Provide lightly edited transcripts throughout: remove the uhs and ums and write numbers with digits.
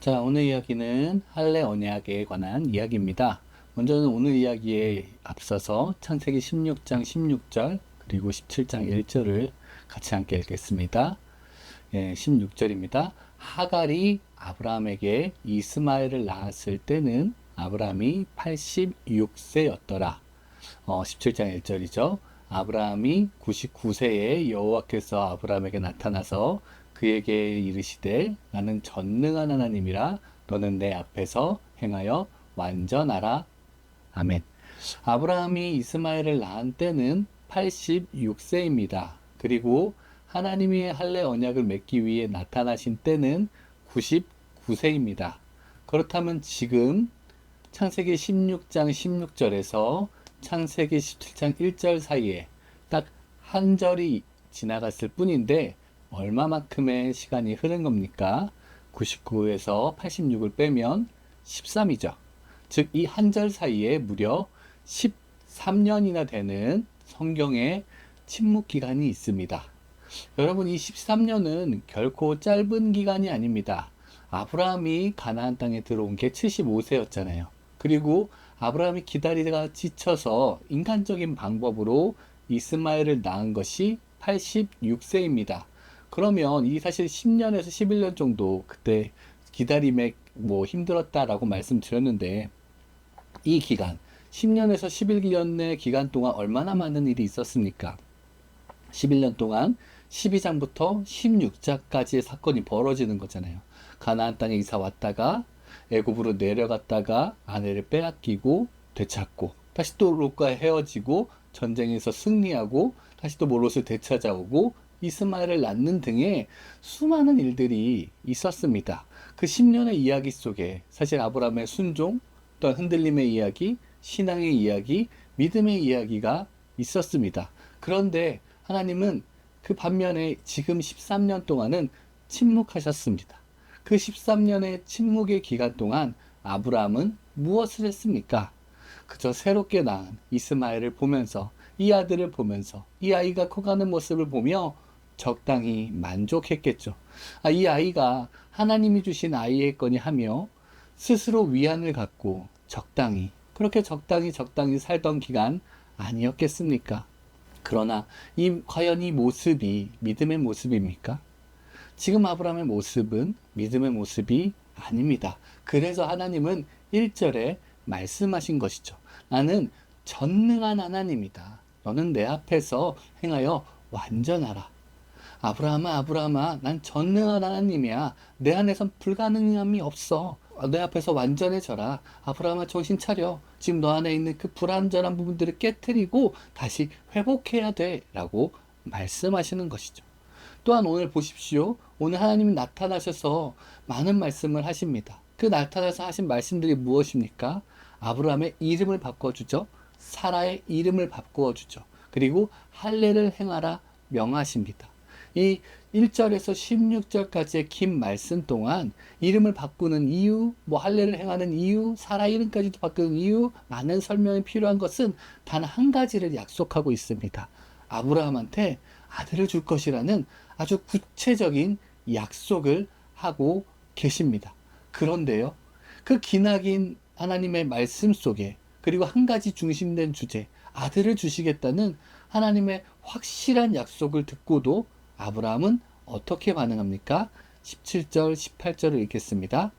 자, 오늘 이야기는 할례 언약에 관한 이야기입니다. 먼저는 오늘 이야기에 앞서서 창세기 16장 16절 그리고 17장 1절을 같이 함께 읽겠습니다. 16절입니다. 하갈이 아브라함에게 이스마엘을 낳았을 때는 아브라함이 86세였더라. 17장 1절이죠. 아브라함이 99세에 여호와께서 아브라함에게 나타나서 그에게 이르시되 나는 전능한 하나님이라 너는 내 앞에서 행하여 완전하라. 아멘. 아브라함이 이스마엘을 낳은 때는 86세입니다. 그리고 하나님이 할례 언약을 맺기 위해 나타나신 때는 99세입니다. 그렇다면 지금 창세기 16장 16절에서 창세기 17장 1절 사이에 딱 한 절이 지나갔을 뿐인데 얼마만큼의 시간이 흐른 겁니까? 99에서 86을 빼면 13이죠. 즉, 이 한 절 사이에 무려 13년이나 되는 성경의 침묵 기간이 있습니다. 여러분, 이 13년은 결코 짧은 기간이 아닙니다. 아브라함이 가나안 땅에 들어온 게 75세였잖아요. 그리고 아브라함이 기다리다가 지쳐서 인간적인 방법으로 이스마엘을 낳은 것이 86세입니다. 그러면 이 사실 10년에서 11년 정도 그때 기다림에 힘들었다라고 말씀드렸는데, 이 기간 10년에서 11년의 기간 동안 얼마나 많은 일이 있었습니까? 11년 동안 12장부터 16장까지의 사건이 벌어지는 거잖아요. 가나안 땅에 이사 왔다가 애굽으로 내려갔다가 아내를 빼앗기고 되찾고 다시 또 롯과 헤어지고 전쟁에서 승리하고 다시 또 롯을 되찾아오고 이스마엘을 낳는 등의 수많은 일들이 있었습니다. 그 10년의 이야기 속에 사실 아브라함의 순종, 또 흔들림의 이야기, 신앙의 이야기, 믿음의 이야기가 있었습니다. 그런데 하나님은 그 반면에 지금 13년 동안은 침묵하셨습니다. 그 13년의 침묵의 기간 동안 아브라함은 무엇을 했습니까? 그저 새롭게 낳은 이스마엘을 보면서, 이 아들을 보면서, 이 아이가 커가는 모습을 보며 적당히 만족했겠죠. 이 아이가 하나님이 주신 아이였거니 하며 스스로 위안을 갖고 적당히, 그렇게 적당히 살던 기간 아니었겠습니까? 그러나 과연 이 모습이 믿음의 모습입니까? 지금 아브라함의 모습은 믿음의 모습이 아닙니다. 그래서 하나님은 1절에 말씀하신 것이죠. 나는 전능한 하나님이다. 너는 내 앞에서 행하여 완전하라. 아브라함아, 난 전능한 하나님이야. 내 안에선 불가능함이 없어. 내 앞에서 완전해져라. 아브라함아, 정신 차려. 지금 너 안에 있는 그 불완전한 부분들을 깨트리고 다시 회복해야 돼. 라고 말씀하시는 것이죠. 또한 오늘 보십시오. 오늘 하나님이 나타나셔서 많은 말씀을 하십니다. 그 나타나서 하신 말씀들이 무엇입니까? 아브라함의 이름을 바꿔주죠. 사라의 이름을 바꾸어주죠. 그리고 할례를 행하라 명하십니다. 이 1절에서 16절까지의 긴 말씀 동안 이름을 바꾸는 이유, 할례를 행하는 이유, 사라 이름까지도 바꾸는 이유, 많은 설명이 필요한 것은 단 한 가지를 약속하고 있습니다. 아브라함한테 아들을 줄 것이라는 아주 구체적인 약속을 하고 계십니다. 그런데요, 그 기나긴 하나님의 말씀 속에, 그리고 한 가지 중심된 주제, 아들을 주시겠다는 하나님의 확실한 약속을 듣고도 아브라함은 어떻게 반응합니까? 17절, 18절을 읽겠습니다.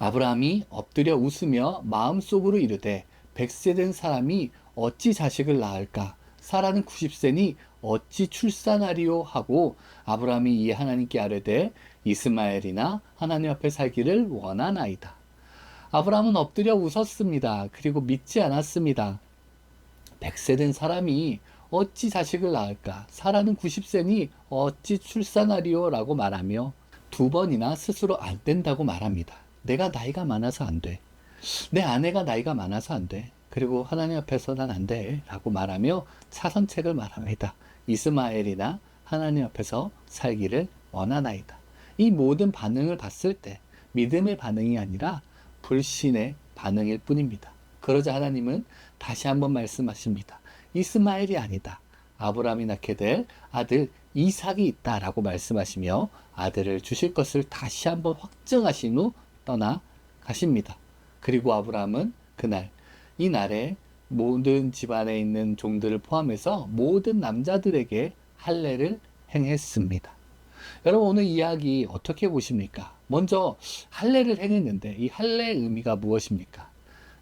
아브라함이 엎드려 웃으며 마음속으로 이르되 100세 된 사람이 어찌 자식을 낳을까? 사라는 90세니 어찌 출산하리요? 하고 아브라함이 이에 하나님께 아뢰되 이스마엘이나 하나님 앞에 살기를 원하나이다. 아브라함은 엎드려 웃었습니다. 그리고 믿지 않았습니다. 100세 된 사람이 어찌 자식을 낳을까? 사라는 90세니 어찌 출산하리요? 라고 말하며 두 번이나 스스로 안 된다고 말합니다. 내가 나이가 많아서 안 돼. 내 아내가 나이가 많아서 안 돼. 그리고 하나님 앞에서 난 안 돼. 라고 말하며 차선책을 말합니다. 이스마엘이나 하나님 앞에서 살기를 원하나이다. 이 모든 반응을 봤을 때 믿음의 반응이 아니라 불신의 반응일 뿐입니다. 그러자 하나님은 다시 한번 말씀하십니다. 이스마엘이 아니다. 아브라함이 낳게 될 아들 이삭이 있다라고 말씀하시며 아들을 주실 것을 다시 한번 확정하신 후 떠나가십니다. 그리고 아브라함은 그날, 이 날에 모든 집안에 있는 종들을 포함해서 모든 남자들에게 할례를 행했습니다. 여러분, 오늘 이야기 어떻게 보십니까? 먼저 할례를 행했는데 이 할례의 의미가 무엇입니까?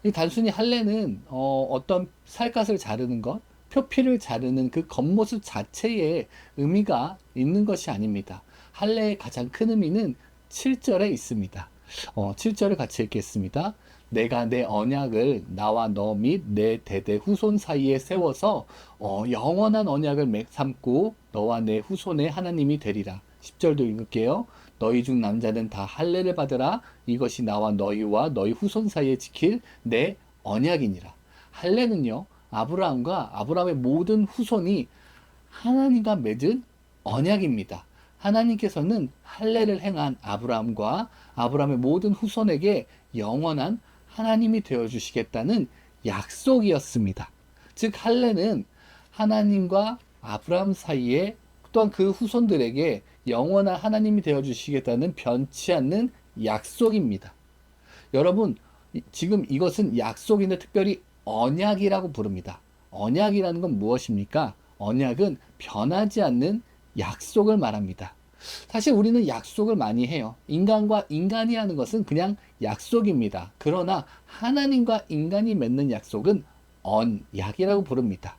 이 단순히 할례는 어떤 살갗을 자르는 것, 표피를 자르는 그 겉모습 자체에 의미가 있는 것이 아닙니다. 할례의 가장 큰 의미는 7절에 있습니다. 7절을 같이 읽겠습니다. 내가 내 언약을 나와 너 및 내 대대 후손 사이에 세워서 영원한 언약을 삼고 너와 내 후손의 하나님이 되리라. 10절도 읽을게요. 너희 중 남자는 다 할례를 받으라. 이것이 나와 너희와 너희 후손 사이에 지킬 내 언약이니라. 할례는요, 아브라함과 아브라함의 모든 후손이 하나님과 맺은 언약입니다. 하나님께서는 할례를 행한 아브라함과 아브라함의 모든 후손에게 영원한 하나님이 되어 주시겠다는 약속이었습니다. 즉 할례는 하나님과 아브라함 사이에 또한 그 후손들에게 영원한 하나님이 되어 주시겠다는 변치 않는 약속입니다. 여러분, 지금 이것은 약속인데 특별히 언약이라고 부릅니다. 언약이라는 건 무엇입니까? 언약은 변하지 않는 약속을 말합니다. 사실 우리는 약속을 많이 해요. 인간과 인간이 하는 것은 그냥 약속입니다. 그러나 하나님과 인간이 맺는 약속은 언약이라고 부릅니다.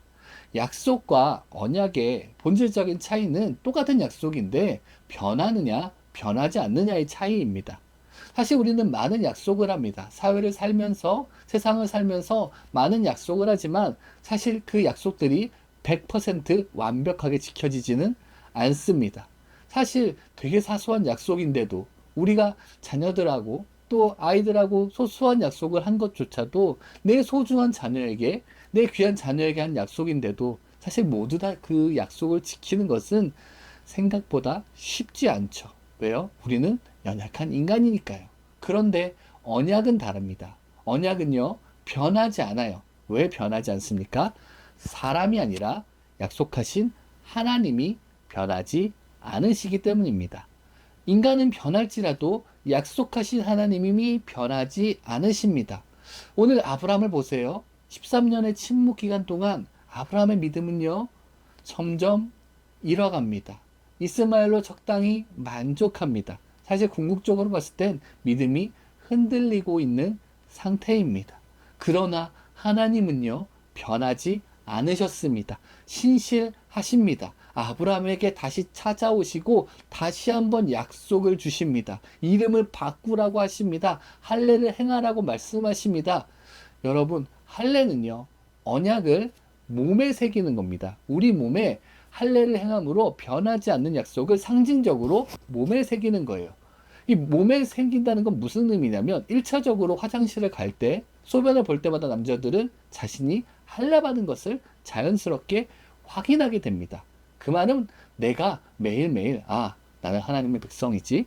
약속과 언약의 본질적인 차이는 똑같은 약속인데 변하느냐, 변하지 않느냐의 차이입니다. 사실 우리는 많은 약속을 합니다. 사회를 살면서, 세상을 살면서 많은 약속을 하지만 사실 그 약속들이 100% 완벽하게 지켜지지는 않습니다. 사실 되게 사소한 약속인데도 우리가 자녀들하고 또 아이들하고 소소한 약속을 한 것조차도 내 소중한 자녀에게, 내 귀한 자녀에게 한 약속인데도 사실 모두 다 그 약속을 지키는 것은 생각보다 쉽지 않죠. 왜요? 우리는 연약한 인간이니까요. 그런데 언약은 다릅니다. 언약은요, 변하지 않아요. 왜 변하지 않습니까? 사람이 아니라 약속하신 하나님이 변하지 않으시기 때문입니다. 인간은 변할지라도 약속하신 하나님이 변하지 않으십니다. 오늘 아브라함을 보세요. 13년의 침묵 기간 동안 아브라함의 믿음은요, 점점 잃어갑니다. 이스마엘로 적당히 만족합니다. 사실 궁극적으로 봤을 땐 믿음이 흔들리고 있는 상태입니다. 그러나 하나님은요, 변하지 않으셨습니다. 신실하십니다. 아브라함에게 다시 찾아오시고 다시 한번 약속을 주십니다. 이름을 바꾸라고 하십니다. 할례를 행하라고 말씀하십니다. 여러분, 할례는요, 언약을 몸에 새기는 겁니다. 우리 몸에 할례를 행함으로 변하지 않는 약속을 상징적으로 몸에 새기는 거예요. 이 몸에 새긴다는 건 무슨 의미냐면 1차적으로 화장실을 갈 때, 소변을 볼 때마다 남자들은 자신이 할례 받은 것을 자연스럽게 확인하게 됩니다. 그 말은 내가 매일매일 나는 하나님의 백성이지.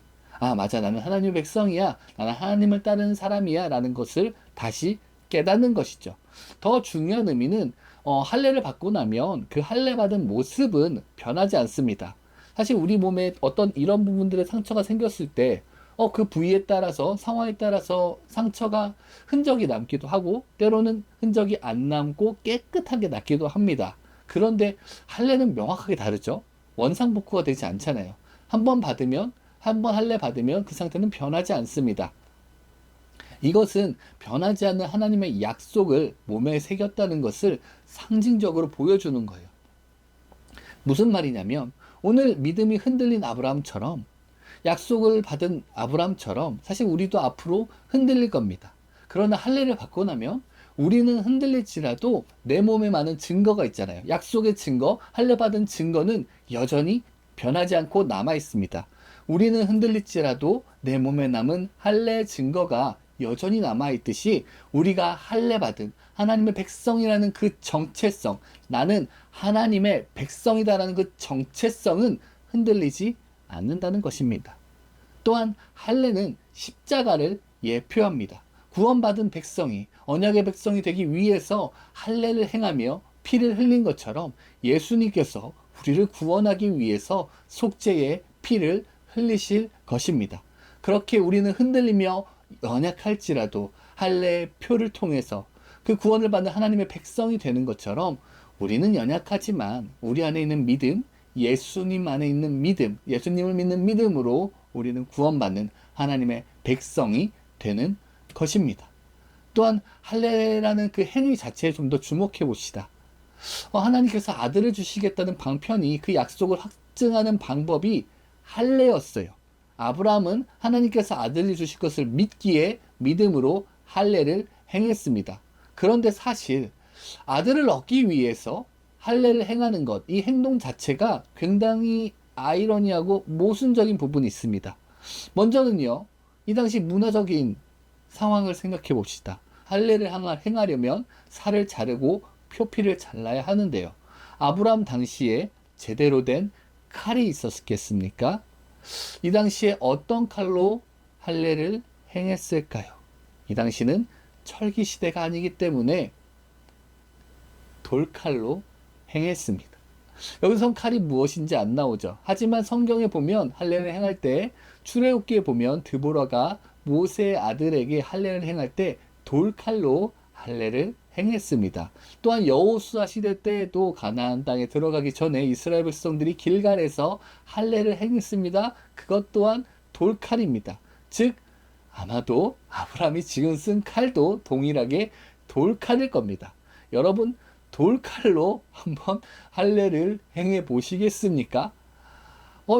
맞아, 나는 하나님의 백성이야. 나는 하나님을 따르는 사람이야 라는 것을 다시 깨닫는 것이죠. 더 중요한 의미는 할례를 받고 나면 그 할례 받은 모습은 변하지 않습니다. 사실 우리 몸에 어떤 이런 부분들의 상처가 생겼을 때 그 부위에 따라서, 상황에 따라서 상처가 흔적이 남기도 하고 때로는 흔적이 안 남고 깨끗하게 낫기도 합니다. 그런데 할례는 명확하게 다르죠. 원상복구가 되지 않잖아요. 한 번 할례 받으면 그 상태는 변하지 않습니다. 이것은 변하지 않는 하나님의 약속을 몸에 새겼다는 것을 상징적으로 보여주는 거예요. 무슨 말이냐면 오늘 믿음이 흔들린 아브라함처럼, 약속을 받은 아브라함처럼 사실 우리도 앞으로 흔들릴 겁니다. 그러나 할례를 받고 나면 우리는 흔들릴지라도 내 몸에 많은 증거가 있잖아요. 약속의 증거, 할례 받은 증거는 여전히 변하지 않고 남아 있습니다. 우리는 흔들릴지라도 내 몸에 남은 할례 증거가 여전히 남아 있듯이 우리가 할례 받은 하나님의 백성이라는 그 정체성, 나는 하나님의 백성이다라는 그 정체성은 흔들리지 않는다는 것입니다. 또한 할례는 십자가를 예표합니다. 구원받은 백성이, 언약의 백성이 되기 위해서 할례를 행하며 피를 흘린 것처럼 예수님께서 우리를 구원하기 위해서 속죄의 피를 흘리실 것입니다. 그렇게 우리는 흔들리며 연약할지라도 할례의 표를 통해서 그 구원을 받는 하나님의 백성이 되는 것처럼 우리는 연약하지만 우리 안에 있는 믿음, 예수님 안에 있는 믿음, 예수님을 믿는 믿음으로 우리는 구원받는 하나님의 백성이 되는 것입니다. 또한 할례라는 그 행위 자체에 좀 더 주목해 봅시다. 하나님께서 아들을 주시겠다는 방편이 그 약속을 확증하는 방법이 할례였어요. 아브라함은 하나님께서 아들을 주실 것을 믿기에 믿음으로 할례를 행했습니다. 그런데 사실 아들을 얻기 위해서 할례를 행하는 것, 이 행동 자체가 굉장히 아이러니하고 모순적인 부분이 있습니다. 먼저는요, 이 당시 문화적인 상황을 생각해 봅시다. 할례를 행하려면 살을 자르고 표피를 잘라야 하는데요. 아브라함 당시에 제대로 된 칼이 있었겠습니까? 이 당시에 어떤 칼로 할례를 행했을까요? 이 당시는 철기 시대가 아니기 때문에 돌칼로 행했습니다. 여기선 칼이 무엇인지 안 나오죠. 하지만 성경에 보면 할례를 행할 때 출애굽기에 보면 드보라가 모세의 아들에게 할례를 행할 때 돌칼로 할례를 행했습니다. 또한 여호수아 시대 때에도 가나안 땅에 들어가기 전에 이스라엘 백성들이 길갈에서 할례를 행했습니다. 그것 또한 돌칼입니다. 즉 아마도 아브라함이 지금 쓴 칼도 동일하게 돌칼일 겁니다. 여러분, 돌칼로 한번 할례를 행해 보시겠습니까?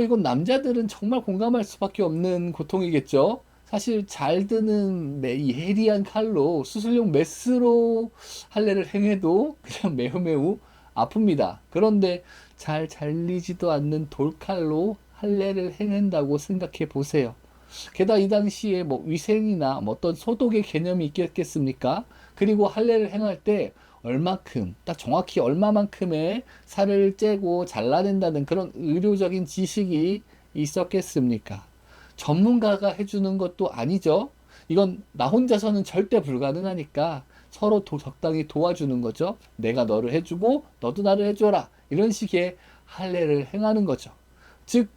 이건 남자들은 정말 공감할 수밖에 없는 고통이겠죠. 사실 잘 드는 이 예리한 칼로 수술용 메스로 할례를 행해도 그냥 매우 아픕니다. 그런데 잘 잘리지도 않는 돌칼로 할례를 행한다고 생각해 보세요. 게다가 이 당시에 위생이나 어떤 소독의 개념이 있겠습니까? 그리고 할례를 행할 때 얼마큼, 딱 정확히 얼마만큼의 살을 째고 잘라낸다는 그런 의료적인 지식이 있었겠습니까? 전문가가 해주는 것도 아니죠. 이건 나 혼자서는 절대 불가능하니까 서로 적당히 도와주는 거죠. 내가 너를 해주고 너도 나를 해줘라. 이런 식의 할례를 행하는 거죠. 즉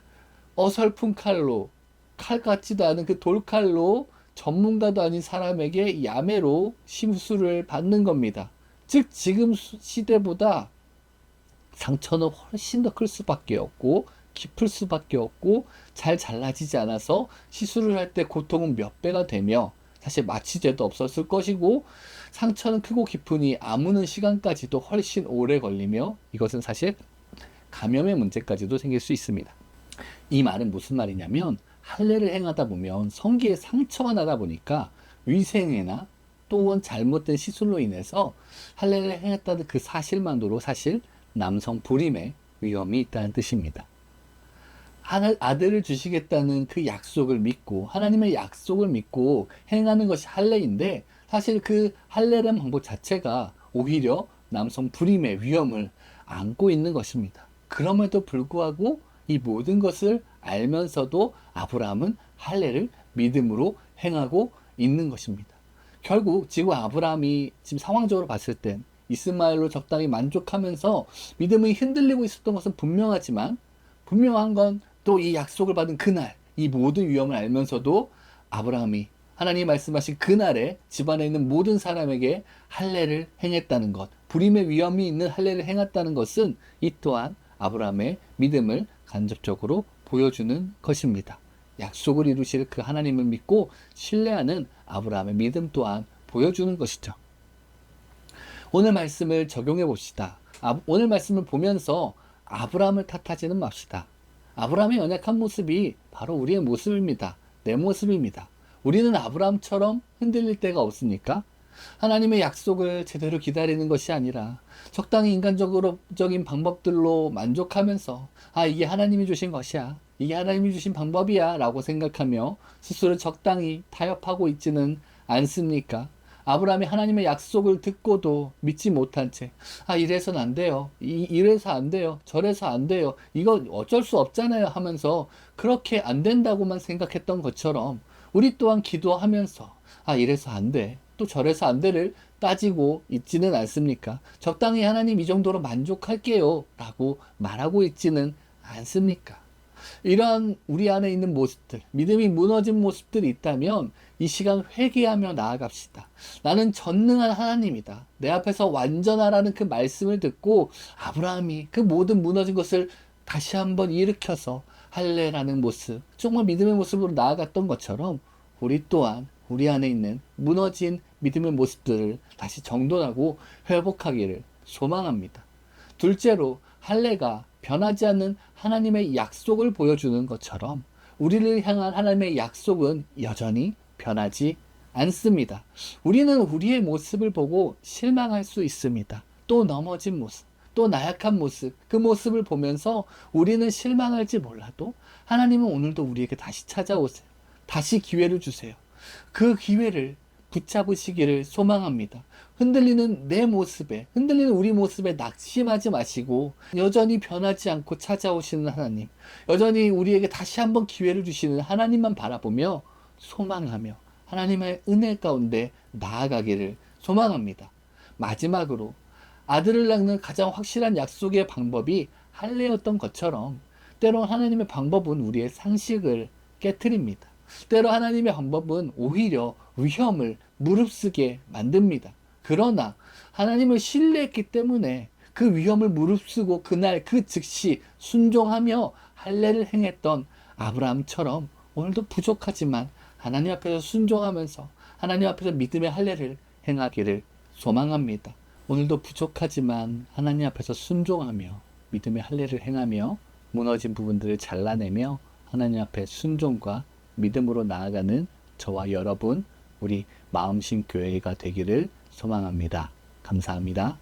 어설픈 칼로, 칼 같지도 않은 그 돌칼로 전문가도 아닌 사람에게 야매로 시술을 받는 겁니다. 즉 지금 시대보다 상처는 훨씬 더 클 수밖에 없고 깊을 수밖에 없고 잘 잘라지지 않아서 시술을 할 때 고통은 몇 배가 되며 사실 마취제도 없었을 것이고 상처는 크고 깊으니 아무는 시간까지도 훨씬 오래 걸리며 이것은 사실 감염의 문제까지도 생길 수 있습니다. 이 말은 무슨 말이냐면 할례를 행하다 보면 성기에 상처가 나다 보니까 위생이나 또는 잘못된 시술로 인해서 할례를 행했다는 그 사실만으로 사실 남성 불임의 위험이 있다는 뜻입니다. 아들을 주시겠다는 그 약속을 믿고 하나님의 약속을 믿고 행하는 것이 할례인데 사실 그 할례라는 방법 자체가 오히려 남성 불임의 위험을 안고 있는 것입니다. 그럼에도 불구하고 이 모든 것을 알면서도 아브라함은 할례를 믿음으로 행하고 있는 것입니다. 결국 지금 아브라함이 지금 상황적으로 봤을 땐 이스마엘로 적당히 만족하면서 믿음이 흔들리고 있었던 것은 분명하지만 분명한 건 또 이 약속을 받은 그날 이 모든 위험을 알면서도 아브라함이 하나님이 말씀하신 그날에 집안에 있는 모든 사람에게 할례를 행했다는 것, 불임의 위험이 있는 할례를 행했다는 것은 이 또한 아브라함의 믿음을 간접적으로 보여주는 것입니다. 약속을 이루실 그 하나님을 믿고 신뢰하는 아브라함의 믿음 또한 보여주는 것이죠. 오늘 말씀을 적용해 봅시다. 오늘 말씀을 보면서 아브라함을 탓하지는 맙시다. 아브라함의 연약한 모습이 바로 우리의 모습입니다. 내 모습입니다. 우리는 아브라함처럼 흔들릴 때가 없으니까 하나님의 약속을 제대로 기다리는 것이 아니라 적당히 인간적인 방법들로 만족하면서 이게 하나님이 주신 것이야. 이게 하나님이 주신 방법이야 라고 생각하며 스스로 적당히 타협하고 있지는 않습니까? 아브라함이 하나님의 약속을 듣고도 믿지 못한 채 이래서는 안 돼요. 이래서 안 돼요. 저래서 안 돼요. 이거 어쩔 수 없잖아요 하면서 그렇게 안 된다고만 생각했던 것처럼 우리 또한 기도하면서 이래서 안 돼. 또 저래서 안 돼를 따지고 있지는 않습니까? 적당히 하나님 이 정도로 만족할게요 라고 말하고 있지는 않습니까? 이러한 우리 안에 있는 모습들, 믿음이 무너진 모습들이 있다면 이 시간 회개하며 나아갑시다. 나는 전능한 하나님이다. 내 앞에서 완전하라는 그 말씀을 듣고 아브라함이 그 모든 무너진 것을 다시 한번 일으켜서 할례라는 모습, 정말 믿음의 모습으로 나아갔던 것처럼 우리 또한 우리 안에 있는 무너진 믿음의 모습들을 다시 정돈하고 회복하기를 소망합니다. 둘째로 할례가 변하지 않는 하나님의 약속을 보여주는 것처럼 우리를 향한 하나님의 약속은 여전히 변하지 않습니다. 우리는 우리의 모습을 보고 실망할 수 있습니다. 또 넘어진 모습, 또 나약한 모습, 그 모습을 보면서 우리는 실망할지 몰라도 하나님은 오늘도 우리에게 다시 찾아오세요. 다시 기회를 주세요. 그 기회를 붙잡으시기를 소망합니다. 흔들리는 내 모습에, 흔들리는 우리 모습에 낙심하지 마시고 여전히 변하지 않고 찾아오시는 하나님, 여전히 우리에게 다시 한번 기회를 주시는 하나님만 바라보며 소망하며 하나님의 은혜 가운데 나아가기를 소망합니다. 마지막으로 아들을 낳는 가장 확실한 약속의 방법이 할례였던 것처럼 때론 하나님의 방법은 우리의 상식을 깨트립니다. 때로 하나님의 방법은 오히려 위험을 무릅쓰게 만듭니다. 그러나 하나님을 신뢰했기 때문에 그 위험을 무릅쓰고 그날 그 즉시 순종하며 할례를 행했던 아브라함처럼 오늘도 부족하지만 하나님 앞에서 순종하면서 하나님 앞에서 믿음의 할례를 행하기를 소망합니다. 오늘도 부족하지만 하나님 앞에서 순종하며 믿음의 할례를 행하며 무너진 부분들을 잘라내며 하나님 앞에 순종과 믿음으로 나아가는 저와 여러분, 우리 마음신 교회가 되기를 소망합니다. 감사합니다.